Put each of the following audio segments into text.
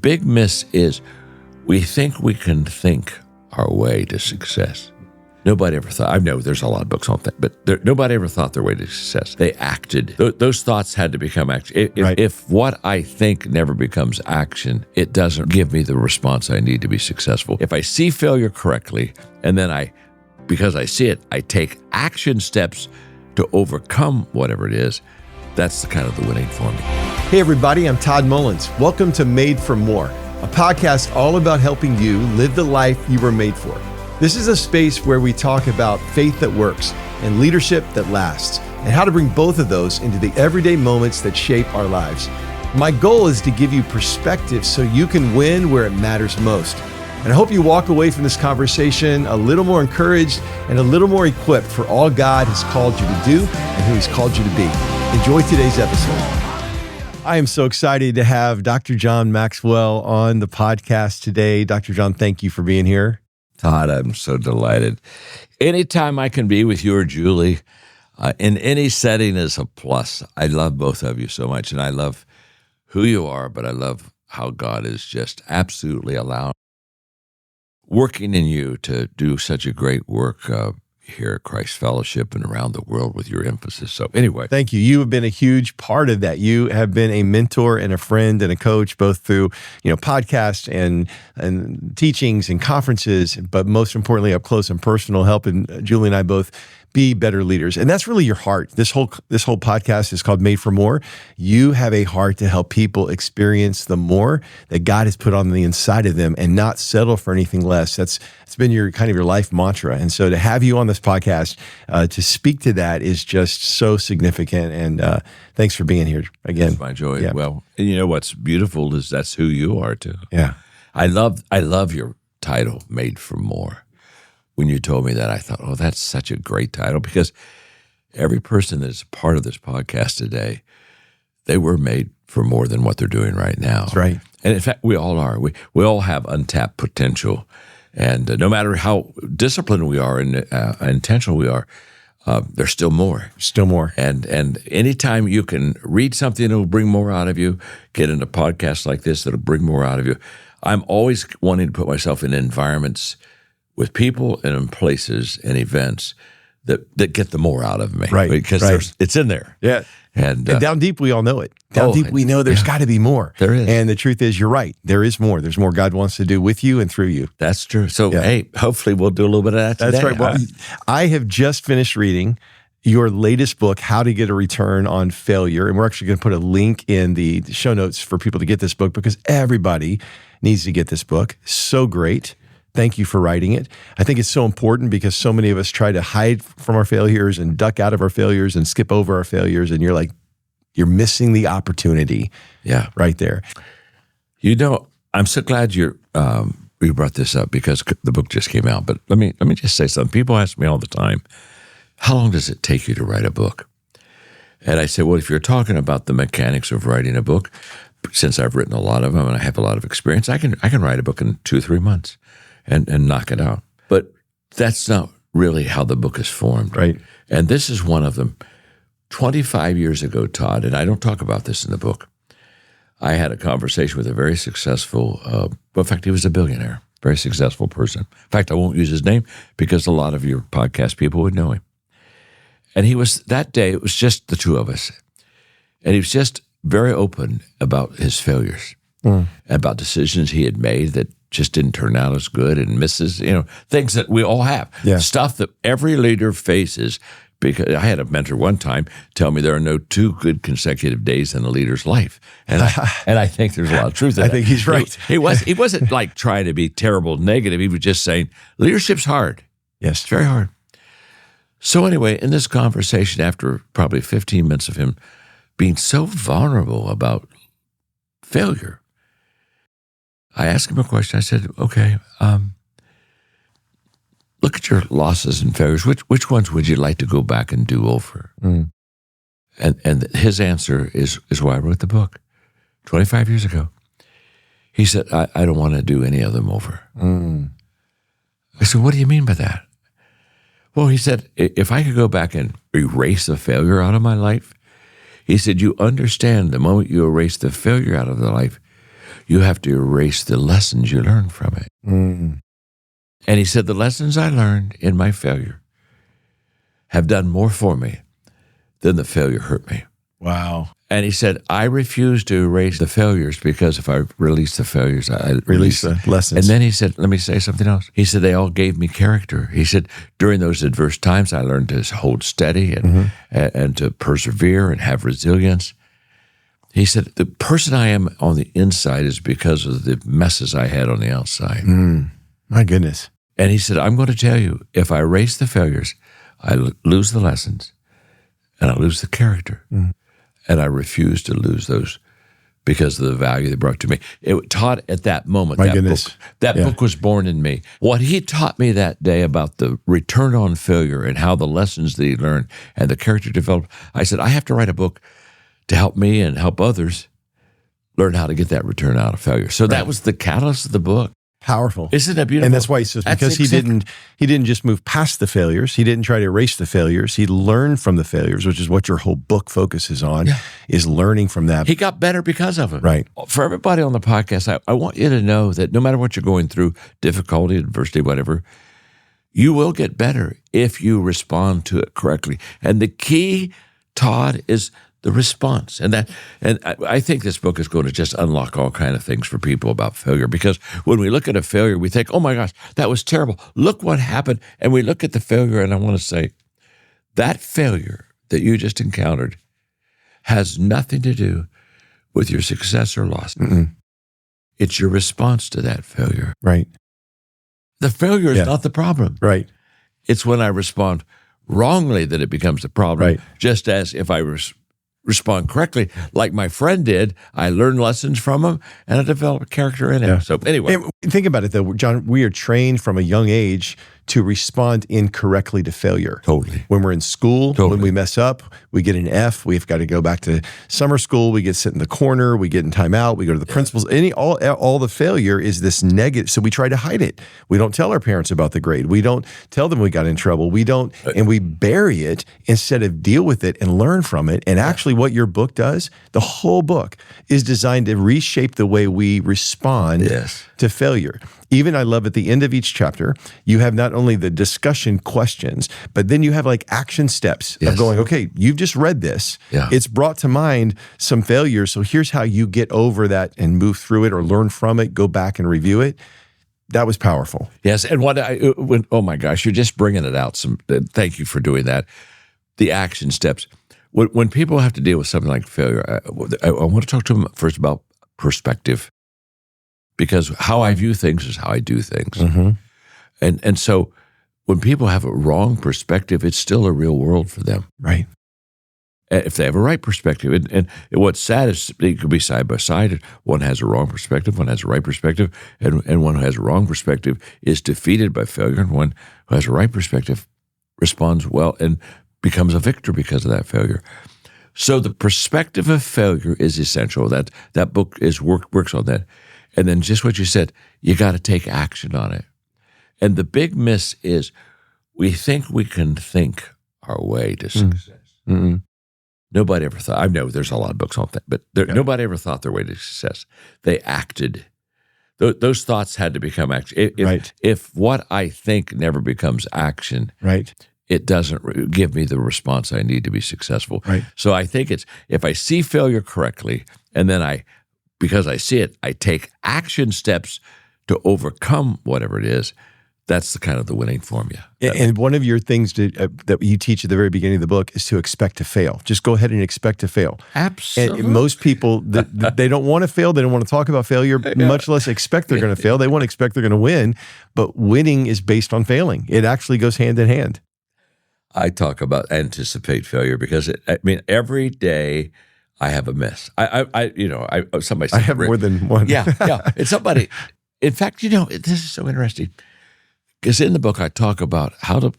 big miss is we think we can think our way to success. Nobody ever thought, I know there's a lot of books on that, but nobody ever thought their way to success. They acted. Those thoughts had to become action. If what I think never becomes action, it doesn't give me the response I need to be successful. If I see failure correctly, and then because I see it, I take action steps to overcome whatever it is, that's the kind of the winning formula. Hey everybody, I'm Todd Mullins. Welcome to Made for More, a podcast all about helping you live the life you were made for. This is a space where we talk about faith that works and leadership that lasts, and how to bring both of those into the everyday moments that shape our lives. My goal is to give you perspective so you can win where it matters most. And I hope you walk away from this conversation a little more encouraged and a little more equipped for all God has called you to do and who He's called you to be. Enjoy today's episode. I am so excited to have Dr. John Maxwell on the podcast today. Dr. John, thank you for being here. Todd, I'm so delighted. Anytime I can be with you or Julie in any setting is a plus. I love both of you so much, and I love who you are, but I love how God is just absolutely allowing, working in you to do such a great work here at Christ Fellowship and around the world with your emphasis. So anyway. Thank you. You have been a huge part of that. You have been a mentor and a friend and a coach, both through, podcasts and teachings and conferences, but most importantly, up close and personal, helping Julie and I both be better leaders. And that's really your heart. This whole podcast is called Made for More. You have a heart to help people experience the more that God has put on the inside of them and not settle for anything less. It's been your kind of your life mantra. And so to have you on this podcast to speak to that is just so significant. And thanks for being here again. It's my joy. Yeah. Well, and you know what's beautiful is that's who you are too. Yeah. I love your title, Made for More. When you told me that, I thought, oh, that's such a great title, because every person that's part of this podcast today, they were made for more than what they're doing right now. That's right. And in fact, we all are. We all have untapped potential. And no matter how disciplined we are and intentional we are, there's still more. Still more. And anytime you can read something that'll bring more out of you, get into podcasts like this that'll bring more out of you. I'm always wanting to put myself in environments with people and in places and events that get the more out of me. Right. Because it's in there. Yeah. And down deep, we all know it. Down deep, we know there's got to be more. There is. And the truth is, you're right. There is more. There's more God wants to do with you and through you. That's true. So, hey, hopefully we'll do a little bit of that today. That's right. Well, I have just finished reading your latest book, How to Get a Return on Failure. And we're actually going to put a link in the show notes for people to get this book, because everybody needs to get this book. So great. Thank you for writing it. I think it's so important because so many of us try to hide from our failures and duck out of our failures and skip over our failures. And you're missing the opportunity. Yeah. Right there. I'm so glad you brought this up, because the book just came out. But let me just say something. People ask me all the time, how long does it take you to write a book? And I say, well, if you're talking about the mechanics of writing a book, since I've written a lot of them and I have a lot of experience, I can write a book in 2 or 3 months. And knock it out. But that's not really how the book is formed. Right. And this is one of them. 25 years ago, Todd, and I don't talk about this in the book, I had a conversation with a very successful, in fact, he was a billionaire, very successful person. In fact, I won't use his name because a lot of your podcast people would know him. And that day, it was just the two of us. And he was just very open about his failures, about decisions he had made that just didn't turn out as good, and misses, things that we all have. Yeah. Stuff that every leader faces. Because I had a mentor one time tell me there are no 2 good consecutive days in a leader's life. And I think there's a lot of truth in that. I think he's right. He wasn't like trying to be terrible negative. He was just saying, leadership's hard. Yes. It's very hard. So anyway, in this conversation, after probably 15 minutes of him being so vulnerable about failure, I asked him a question. I said, okay, look at your losses and failures. Which ones would you like to go back and do over? And his answer is why I wrote the book 25 years ago. He said, I don't want to do any of them over. I said, what do you mean by that? Well, he said, if I could go back and erase a failure out of my life, he said, you understand the moment you erase the failure out of the life, You have to erase the lessons you learned from it. Mm. And he said, the lessons I learned in my failure have done more for me than the failure hurt me. Wow. And he said, I refuse to erase the failures because if I release the failures, I Release the lessons. And then he said, let me say something else. He said, they all gave me character. He said, during those adverse times, I learned to hold steady and to persevere and have resilience. He said, the person I am on the inside is because of the messes I had on the outside. My goodness. And he said, I'm going to tell you, if I erase the failures, I lose the lessons and I lose the character. And I refuse to lose those because of the value they brought to me. It taught at that moment. My goodness. That book was born in me. What he taught me that day about the return on failure and how the lessons that he learned and the character developed, I said, I have to write a book to help me and help others learn how to get that return out of failure. So that was the catalyst of the book. Powerful. Isn't that beautiful? And that's why he says, because he didn't just move past the failures. He didn't try to erase the failures. He learned from the failures, which is what your whole book focuses on, is learning from that. He got better because of it. Right. For everybody on the podcast, I want you to know that no matter what you're going through, difficulty, adversity, whatever, you will get better if you respond to it correctly. And the key, Todd, is the response. And I think this book is going to just unlock all kinds of things for people about failure, because when we look at a failure, we think, oh my gosh, that was terrible. Look what happened. And we look at the failure, and I want to say, that failure that you just encountered has nothing to do with your success or loss. It's your response to that failure. Right. The failure is not the problem. Right. It's when I respond wrongly that it becomes a problem. Right. Just as if I respond correctly, like my friend did, I learned lessons from him, and I developed character in him. Yeah. So anyway. And think about it, though, John, we are trained from a young age to respond incorrectly to failure. Totally. When we're in school, when we mess up, we get an F, we've got to go back to summer school, we get sit in the corner, we get in timeout, we go to the principal's. All the failure is this negative, so we try to hide it. We don't tell our parents about the grade. We don't tell them we got in trouble. We don't, and we bury it instead of deal with it and learn from it. And actually what your book does, the whole book, is designed to reshape the way we respond to failure. Even I love at the end of each chapter, you have not only the discussion questions, but then you have like action steps of going, okay, you've just read this. It's brought to mind some failures. So here's how you get over that and move through it or learn from it, go back and review it. That was powerful. Yes. And oh my gosh, you're just bringing it out. Thank you for doing that. The action steps. When people have to deal with something like failure, I want to talk to them first about perspective. Because how I view things is how I do things. And so when people have a wrong perspective, it's still a real world for them. Right. If they have a right perspective. And what's sad is it could be side by side. One has a wrong perspective, one has a right perspective, and one who has a wrong perspective is defeated by failure, and one who has a right perspective responds well and becomes a victor because of that failure. So the perspective of failure is essential. That book works on that. And then just what you said, you got to take action on it. And the big miss is we think we can think our way to success. Nobody ever thought, I know there's a lot of books on that, but nobody ever thought their way to success. They acted. Those thoughts had to become action. If what I think never becomes action, it doesn't give me the response I need to be successful. So I think it's, if I see failure correctly, and then because I see it, I take action steps to overcome whatever it is. That's the kind of the winning formula. And one of your things that you teach at the very beginning of the book is to expect to fail. Just go ahead and expect to fail. Absolutely. And most people, they don't want to fail. They don't want to talk about failure, much less expect they're going to fail. They want to expect they're going to win. But winning is based on failing. It actually goes hand in hand. I talk about anticipate failure because every day I have a miss. Somebody said, I have more than one. Yeah. It's somebody. In fact, this is so interesting because in the book I talk about how to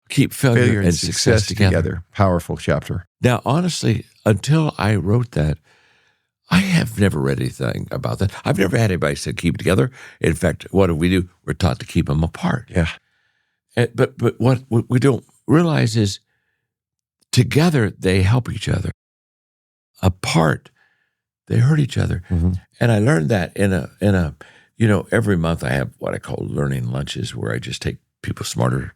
keep failure and success together. Powerful chapter. Now, honestly, until I wrote that, I have never read anything about that. I've never had anybody say keep it together. In fact, what do we do? We're taught to keep them apart. Yeah. But what we don't realize is together they help each other. Apart, they hurt each other. And I learned that in a every month I have what I call learning lunches where I just take people smarter,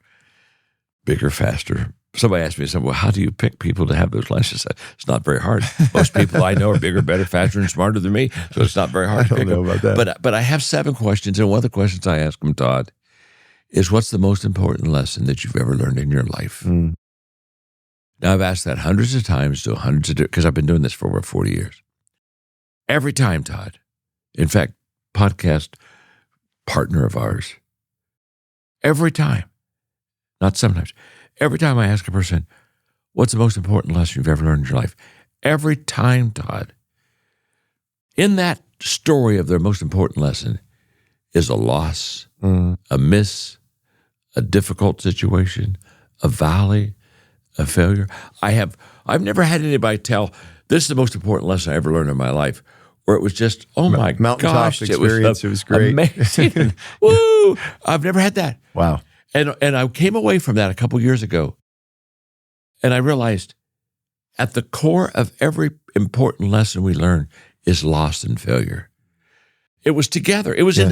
bigger, faster. Somebody asked me, well, how do you pick people to have those lunches? It's not very hard. Most people I know are bigger, better, faster, and smarter than me, so it's not very hard to pick them. I don't know about that. But I have 7 questions, and one of the questions I ask them, Todd, is what's the most important lesson that you've ever learned in your life? Now, I've asked that hundreds of times to hundreds of because I've been doing this for over 40 years. Every time, Todd, in fact, podcast partner of ours, every time, not sometimes, every time I ask a person, what's the most important lesson you've ever learned in your life? Every time, Todd, in that story of their most important lesson is a loss, a miss, a difficult situation, a valley, a failure. I've never had anybody tell, this is the most important lesson I ever learned in my life, where it was just, oh my gosh, experience. It was great. Amazing. Woo! I've never had that. Wow. And I came away from that a couple years ago, and I realized at the core of every important lesson we learn is loss and failure. It was together. It was in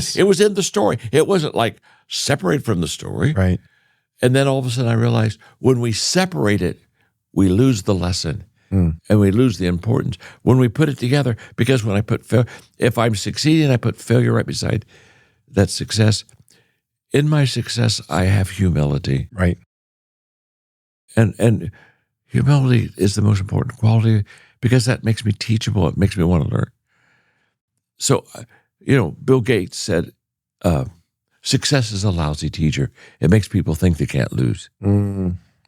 the story. It wasn't like separated from the story. Right. And then all of a sudden I realized when we separate it, we lose the lesson and we lose the importance. When we put it together, because when I put if I'm succeeding, I put failure right beside that success. In my success, I have humility. Right. And humility is the most important quality because that makes me teachable. It makes me want to learn. So, Bill Gates said, success is a lousy teacher. It makes people think they can't lose.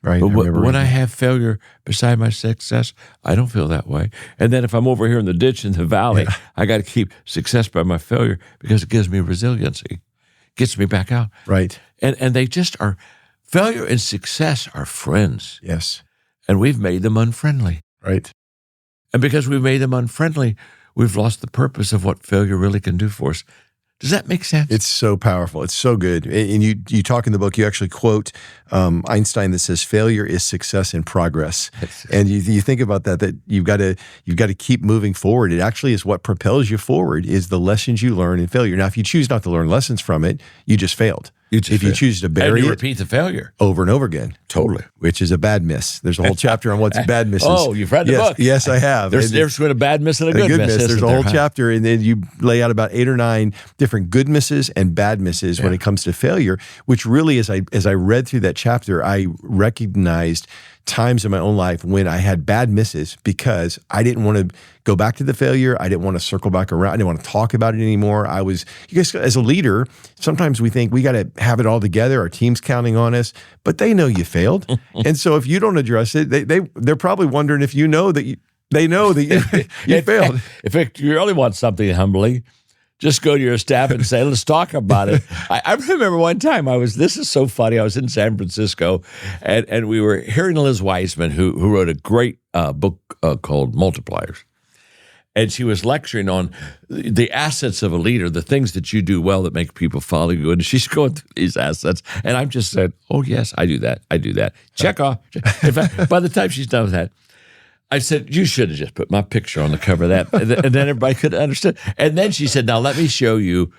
Right. But when I have failure beside my success, I don't feel that way. And then if I'm over here in the ditch in the valley, I got to keep success by my failure because it gives me resiliency, gets me back out. Right. And they just are, failure and success are friends. Yes. And we've made them unfriendly. Right. And because we've made them unfriendly, we've lost the purpose of what failure really can do for us. Does that make sense? It's so powerful. It's so good. And you talk in the book, you actually quote Einstein that says, failure is success in progress. And you think about that you've got to keep moving forward. It actually is what propels you forward is the lessons you learn in failure. Now, if you choose not to learn lessons from it, you just failed. You choose to bury it, repeat the failure over and over again. Totally. Which is a bad miss. There's a whole chapter on what's bad misses. Oh, you've read the book. Yes, I have. There's a difference between a bad miss and a good miss. There's a whole chapter, and then you lay out about 8 or 9 different good misses and bad misses when it comes to failure, which really, as I read through that chapter, I recognized times in my own life when I had bad misses because I didn't want to go back to the failure. I didn't want to circle back around. I didn't want to talk about it anymore. You guys, as a leader, sometimes we think we got to have it all together. Our team's counting on us, but they know you failed. And so if you don't address it, they're probably wondering if you know that they know that you failed. If you really want something humbly, just go to your staff and say, let's talk about it. I remember one time this is so funny. I was in San Francisco and we were hearing Liz Wiseman, who wrote a great book called Multipliers. And she was lecturing on the assets of a leader, the things that you do well that make people follow you. And she's going through these assets. And I've just said, oh, yes, I do that. I do that. Check off. In fact, by the time she's done with that, I said, you should have just put my picture on the cover of that. And then everybody could understand. And then she said, now let me show you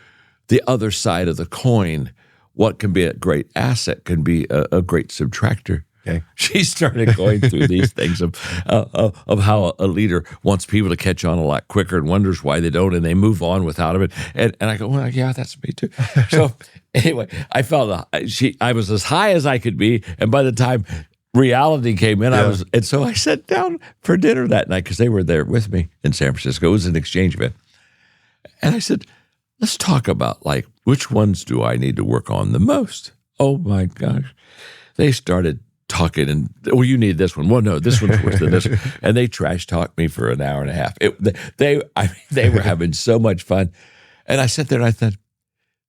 the other side of the coin. What can be a great asset can be a great subtractor. Okay. She started going through these things of how a leader wants people to catch on a lot quicker and wonders why they don't, and they move on without it. And I go, well, yeah, that's me too. So anyway, I felt I was as high as I could be, and by the time reality came in, and so I sat down for dinner that night because they were there with me in San Francisco. It was an exchange event, and I said, let's talk about which ones do I need to work on the most? Oh my gosh, they started talking and, well, you need this one. Well, no, this one's worse than this. And they trash talked me for an hour and a half. They were having so much fun. And I sat there and I thought,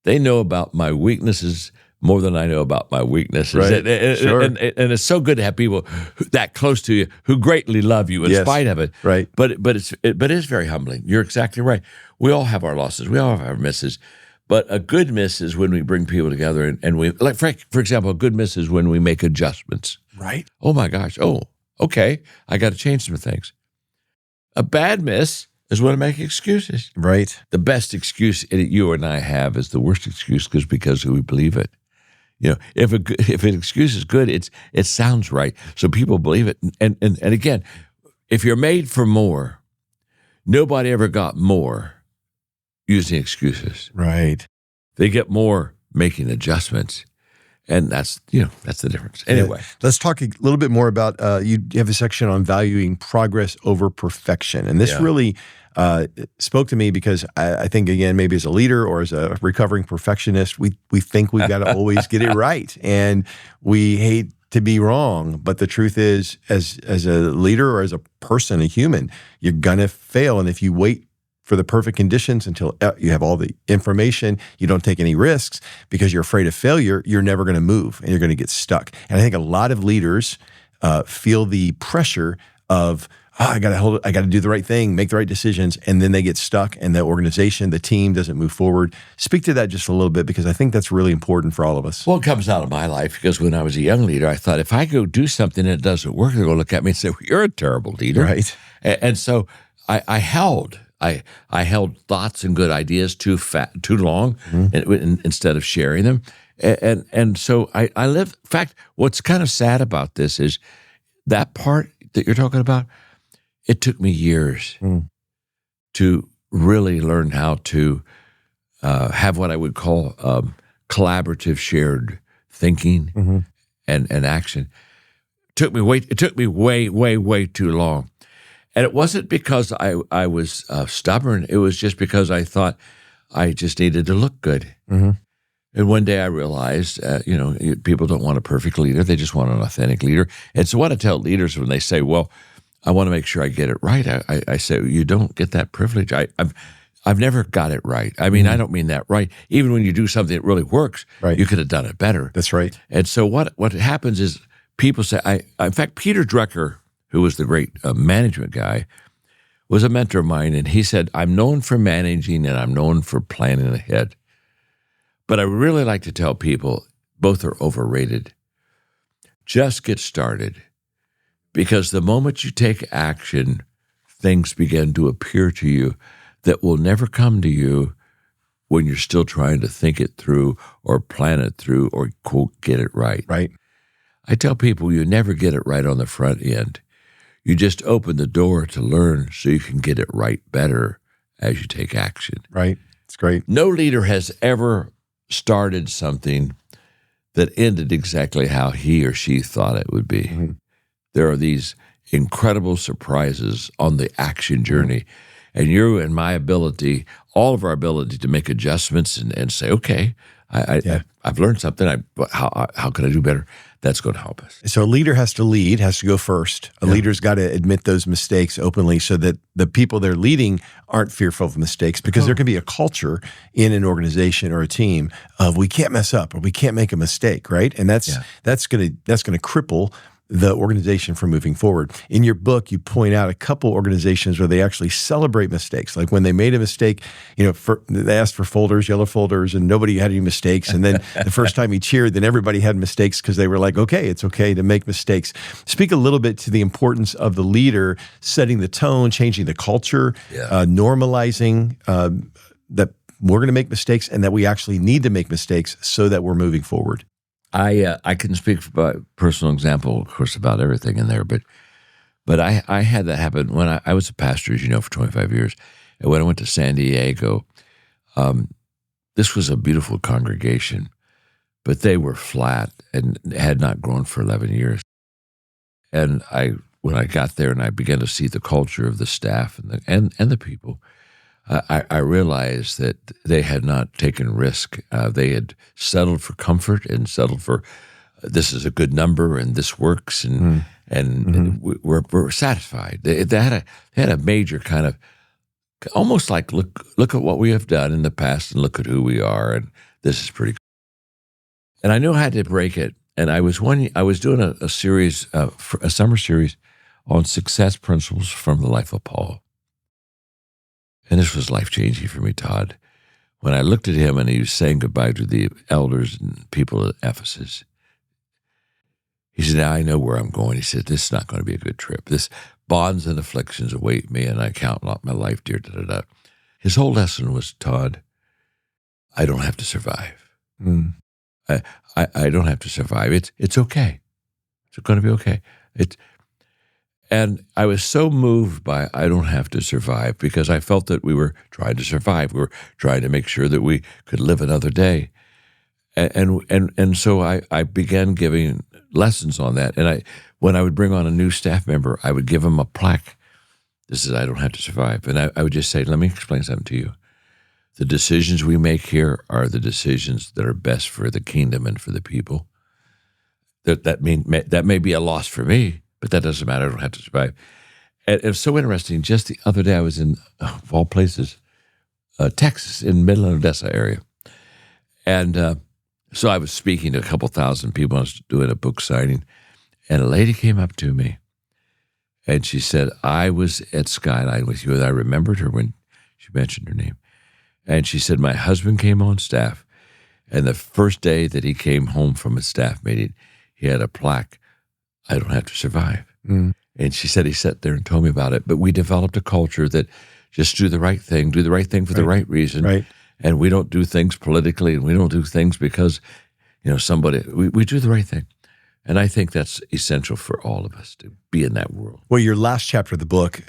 they know about my weaknesses more than I know about my weaknesses. Right. Sure. And it's so good to have people that close to you who greatly love you in spite of it. Right. But it is very humbling. You're exactly right. We all have our losses. We all have our misses. But a good miss is when we bring people together and we, like, for example, a good miss is when we make adjustments. Right. Oh my gosh. Oh, okay. I got to change some things. A bad miss, is want to make excuses. Right. The best excuse you and I have is the worst excuse because we believe it. If an excuse is good, it sounds right, so people believe it. And again, if you're made for more, nobody ever got more using excuses. Right. They get more making adjustments. And that's the difference. Anyway, let's talk a little bit more about, you have a section on valuing progress over perfection. And this really spoke to me because I think, again, maybe as a leader or as a recovering perfectionist, we think we've got to always get it right. And we hate to be wrong. But the truth is, as a leader or as a person, a human, you're going to fail. And if you wait for the perfect conditions until you have all the information, you don't take any risks because you're afraid of failure, you're never going to move and you're going to get stuck. And I think a lot of leaders feel the pressure of, I got to do the right thing, make the right decisions, and then they get stuck and the organization, the team doesn't move forward. Speak to that just a little bit because I think that's really important for all of us. Well, it comes out of my life because when I was a young leader, I thought if I go do something and it doesn't work, they're going to look at me and say, well, you're a terrible leader. Right. And so I held thoughts and good ideas too long instead of sharing them. And so I live. In fact, what's kind of sad about this is that part that you're talking about, it took me years to really learn how to have what I would call collaborative shared thinking and action. It took me way too long. And it wasn't because I was stubborn. It was just because I thought I just needed to look good. And one day I realized, people don't want a perfect leader. They just want an authentic leader. And so what I tell leaders when they say, well, I want to make sure I get it right, I say, you don't get that privilege. I've never got it right. I mean, I don't mean that right. Even when you do something that really works, you could have done it better. That's right. And so what happens is people say, in fact, Peter Drucker, who was the great management guy, was a mentor of mine. And he said, I'm known for managing and I'm known for planning ahead. But I really like to tell people both are overrated. Just get started. Because the moment you take action, things begin to appear to you that will never come to you when you're still trying to think it through or plan it through or, quote, get it right. Right. I tell people you never get it right on the front end. You just open the door to learn so you can get it right better as you take action. Right. It's great. No leader has ever started something that ended exactly how he or she thought it would be. There are these incredible surprises on the action journey. And you and my ability, all of our ability to make adjustments and say, okay, I've learned something. How can I do better? That's going to help us. So a leader has to lead, has to go first. A leader's got to admit those mistakes openly so that the people they're leading aren't fearful of mistakes, because there can be a culture in an organization or a team of we can't mess up or we can't make a mistake, right? And that's going to cripple the organization from moving forward. In your book, you point out a couple organizations where they actually celebrate mistakes. Like when they made a mistake, they asked for folders, yellow folders, and nobody had any mistakes. And then the first time he cheered, then everybody had mistakes because they were like, okay, it's okay to make mistakes. Speak a little bit to the importance of the leader setting the tone, changing the culture, normalizing that we're going to make mistakes and that we actually need to make mistakes so that we're moving forward. I can speak by personal example, of course, about everything in there, but I had that happen when I was a pastor, as you know, for 25 years. And when I went to San Diego, this was a beautiful congregation, but they were flat and had not grown for 11 years. And when I got there and I began to see the culture of the staff and the people, I realized that they had not taken risk. They had settled for comfort and settled for this is a good number and this works and we're satisfied. They had a major kind of almost like look at what we have done in the past and look at who we are, and this is pretty cool. And I knew I had to break it. And I was doing a series, a summer series on success principles from the life of Paul. And this was life-changing for me, Todd. When I looked at him and he was saying goodbye to the elders and people at Ephesus, he said, now I know where I'm going. He said, this is not going to be a good trip. bonds and afflictions await me, and I count not my life dear. Da, da, da. His whole lesson was, Todd, I don't have to survive. Mm. I don't have to survive. It's okay. It's going to be okay. And I was so moved by I don't have to survive, because I felt that we were trying to survive. We were trying to make sure that we could live another day. And so I began giving lessons on that. And when I would bring on a new staff member, I would give them a plaque. This is I don't have to survive. And I would just say, let me explain something to you. The decisions we make here are the decisions that are best for the kingdom and for the people. That may be a loss for me, but that doesn't matter. I don't have to survive. And it was so interesting. Just the other day, I was in, of all places, Texas, in Midland, Odessa area. And so I was speaking to a couple thousand people. I was doing a book signing. And a lady came up to me, and she said, I was at Skyline with you. And I remembered her when she mentioned her name. And she said, my husband came on staff, and the first day that he came home from a staff meeting, he had a plaque, I don't have to survive. Mm. And she said he sat there and told me about it. But we developed a culture that just do the right thing for the right reason. Right. And we don't do things politically, and we don't do things because, somebody, we do the right thing. And I think that's essential for all of us to be in that world. Well, your last chapter of the book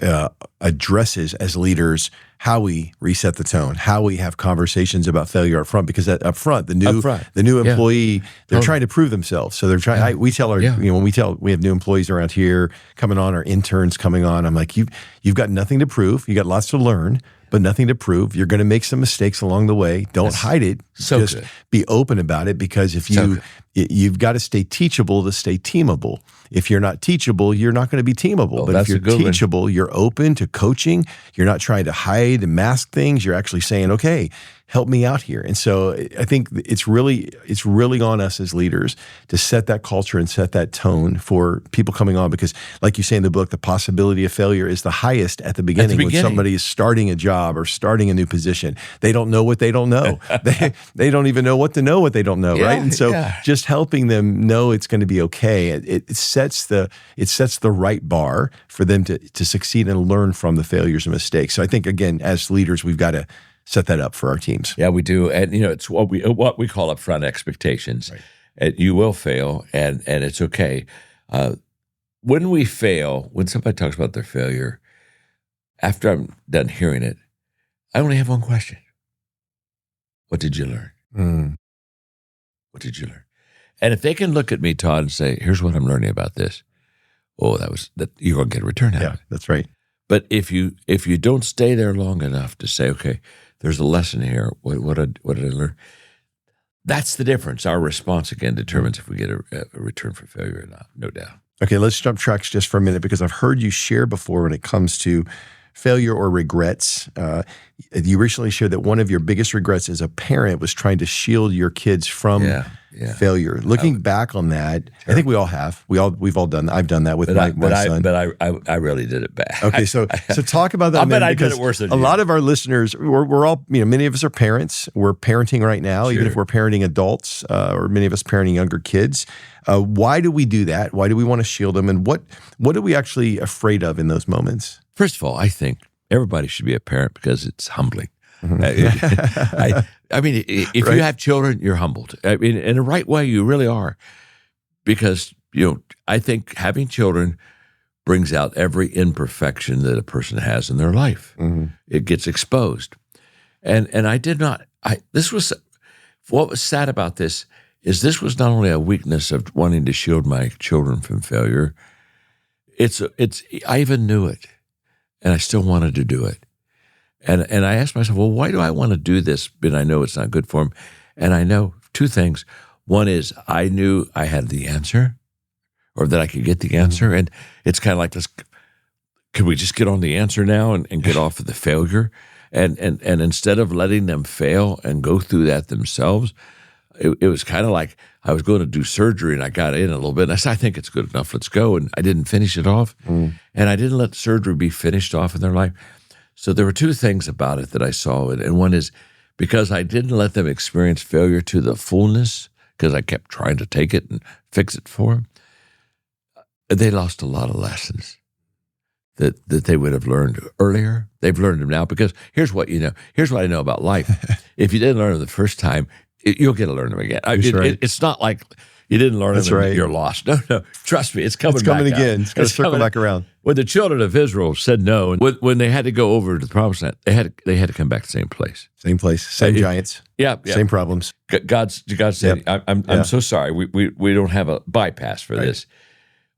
addresses, as leaders, how we reset the tone, how we have conversations about failure up front, because up front, the new employee, they're trying to prove themselves. So they're trying. We tell our, when we have new employees around here coming on, our interns coming on, I'm like, you've got nothing to prove. You got lots to learn, but nothing to prove. You're going to make some mistakes along the way. Don't hide it. Just be open about it, because if you've got to stay teachable to stay teamable. If you're not teachable, you're not going to be teamable. But if you're teachable, you're open to coaching. You're not trying to hide and mask things. You're actually saying, okay, help me out here. And so I think it's really on us as leaders to set that culture and set that tone for people coming on, because like you say in the book, the possibility of failure is the highest at the beginning. When somebody is starting a job or starting a new position. They don't know what they don't know. They don't even know what they don't know, right? And so just helping them know it's going to be okay, it sets the right bar for them to succeed and learn from the failures and mistakes. So I think, again, as leaders, we've got to set that up for our teams. Yeah, we do. And, it's what we call upfront expectations. Right. And you will fail, and it's okay. When we fail, when somebody talks about their failure, after I'm done hearing it, I only have one question. What did you learn? Mm. What did you learn? And if they can look at me, Todd, and say, here's what I'm learning about this, that you're going to get a return out of it. Yeah, that's right. But if you don't stay there long enough to say, okay, there's a lesson here, what did I learn? That's the difference. Our response, again, determines if we get a return for failure or not, no doubt. Okay, let's jump tracks just for a minute, because I've heard you share before when it comes to failure or regrets. You recently shared that one of your biggest regrets as a parent was trying to shield your kids from failure. Looking back on that, terrible. I think we all have. We've all done that. I've done that with my son. But I really did it bad. Okay, so talk about that. I bet I did it worse than you. A lot of our listeners, we're all, many of us are parents. We're parenting right now, even if we're parenting adults, or many of us parenting younger kids. Why do we do that? Why do we want to shield them? And what are we actually afraid of in those moments? First of all, I think everybody should be a parent because it's humbling. Mm-hmm. I mean, if you have children, you're humbled. I mean, in the right way, you really are, because I think having children brings out every imperfection that a person has in their life. Mm-hmm. It gets exposed, and I did not. This was what was sad about this is this was not only a weakness of wanting to shield my children from failure. I even knew it. And I still wanted to do it. And I asked myself, well, why do I want to do this? But I know it's not good for them. And I know two things. One is I knew I had the answer, or that I could get the answer. Mm-hmm. And it's kind of like this, could we just get on the answer now and get off of the failure? And instead of letting them fail and go through that themselves, it was kind of like I was going to do surgery, and I got in a little bit. And I said, I think it's good enough. Let's go. And I didn't finish it off. Mm. And I didn't let surgery be finished off in their life. So there were two things about it that I saw. And one is because I didn't let them experience failure to the fullness, because I kept trying to take it and fix it for them, they lost a lot of lessons. that they would have learned earlier. They've learned them now because here's what I know about life. If you didn't learn them the first time, you'll get to learn them again. It's not like you didn't learn them and you're lost. No. Trust me, it's coming back again. It's going to circle back around. When the children of Israel said no, and when they had to go over to the promised land, they had to come back to the same place. Same place, same giants. Yeah. Same problems. God said, I'm so sorry. We don't have a bypass for this.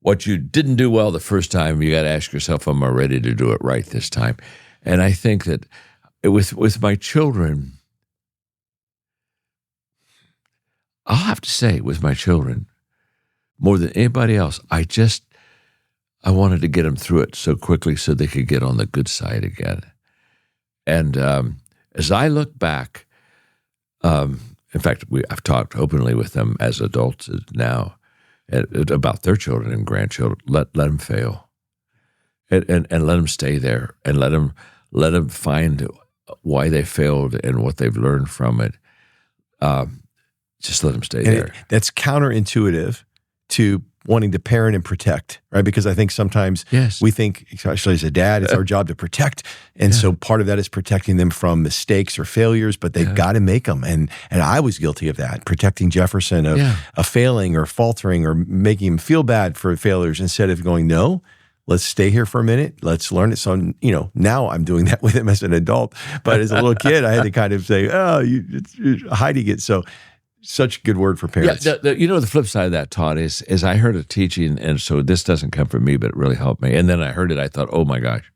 What you didn't do well the first time, you got to ask yourself, am I ready to do it right this time? And I think that with my children, I'll have to say with my children, more than anybody else, I wanted to get them through it so quickly so they could get on the good side again. And as I look back, in fact, I've talked openly with them as adults now about their children and grandchildren. Let them fail, and let them stay there, and let them find why they failed and what they've learned from it. Just let them stay there. That's counterintuitive to wanting to parent and protect, right? Because I think sometimes we think, especially as a dad, it's our job to protect. And so part of that is protecting them from mistakes or failures, but they've got to make them. And I was guilty of that, protecting Jefferson of failing or faltering or making him feel bad for failures instead of going, no, let's stay here for a minute. Let's learn it. So, now I'm doing that with him as an adult. But as a little kid, I had to kind of say, you're hiding it. So such a good word for parents. Yeah, the flip side of that, Todd, is I heard a teaching, and so this doesn't come from me, but it really helped me. And then I heard it, I thought, oh my gosh,